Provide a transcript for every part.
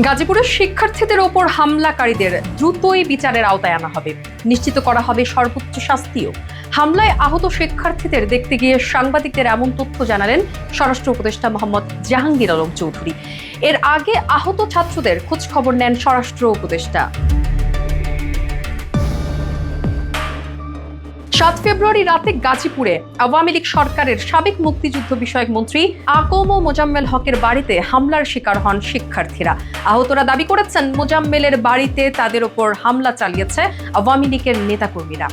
গাজীপুরের শিক্ষার্থীদের ওপর হামলাকারীদের দ্রুতই বিচারের আওতায় আনা হবে, নিশ্চিত করা হবে সর্বোচ্চ শাস্তিও। হামলায় আহত শিক্ষার্থীদের দেখতে গিয়ে সাংবাদিকদের এমন তথ্য জানালেন স্বরাষ্ট্র উপদেষ্টা মোহাম্মদ জাহাঙ্গীর আলম চৌধুরী। এর আগে আহত ছাত্রদের খোঁজ খবর নেন স্বরাষ্ট্র উপদেষ্টা। ৭ ফেব্রুয়ারি রাতে গাজীপুরে আওয়ামী লীগ সরকারের সাবেক মুক্তিযুদ্ধ বিষয়ক মন্ত্রী আকম ও মোজাম্মেল হকের বাড়িতে হামলার শিকার হন শিক্ষার্থীরা। আহতরা দাবি করেছেন, মোজাম্মেলের বাড়িতে তাদের ওপর হামলা চালিয়েছে আওয়ামী লীগের নেতাকর্মীরা।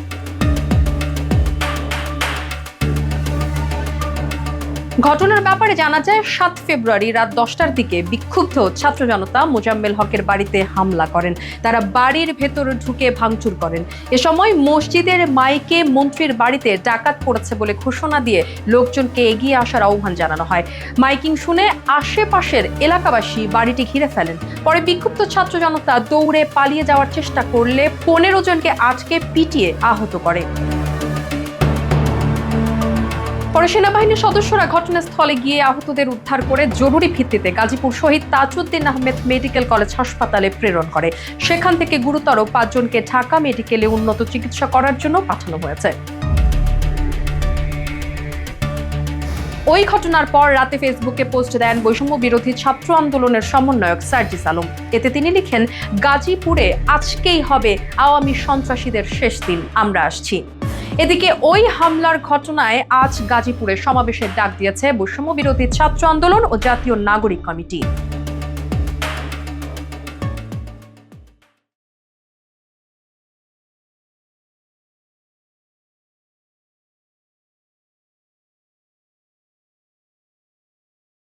ঘটনার ব্যাপারে জানা যায়, ৭ ফেব্রুয়ারি রাত ১০টার দিকে বিক্ষুব্ধ ছাত্র জনতা মোজাম্মেল হকের বাড়িতে হামলা করেন। তারা বাড়ির ভেতর ঢুকে ভাঙচুর করেন। এ সময় মসজিদের মাইকে মন্ত্রীর বাড়িতে ডাকাত পড়েছে বলে ঘোষণা দিয়ে লোকজনকে এগিয়ে আসার আহ্বান জানানো হয়। মাইকিং শুনে আশেপাশের এলাকাবাসী বাড়িটি ঘিরে ফেলেন। পরে বিক্ষুব্ধ ছাত্র জনতা দৌড়ে পালিয়ে যাওয়ার চেষ্টা করলে ১৫ জনকে আটকে পিটিয়ে আহত করে। পরে সেনাবাহিনীর সদস্যরা ঘটনাস্থলে গিয়ে আহতদের উদ্ধার করে জরুরি ভিত্তিতে গাজীপুর শহীদ তাজউদ্দিন আহমেদ মেডিকেল কলেজ হাসপাতালে প্রেরণ করে। সেখান থেকে গুরুতর ৫ জনকে ঢাকা মেডিকেলে উন্নত চিকিৎসা করার জন্য পাঠানো হয়েছে। ওই ঘটনার পর রাতে ফেসবুকে পোস্ট দেন বৈষম্য বিরোধী ছাত্র আন্দোলনের সমন্বয়ক সার্জিস আলম। এতে তিনি লিখেন, গাজীপুরে আজকেই হবে আওয়ামী সন্ত্রাসীদের শেষ দিন, আমরা আসছি। এদিকে ওই হামলার ঘটনায় আজ গাজীপুরে সমাবেশের ডাক দিয়েছে বৈষম্য বিরোধী ছাত্র আন্দোলন ও জাতীয় নাগরিক কমিটি।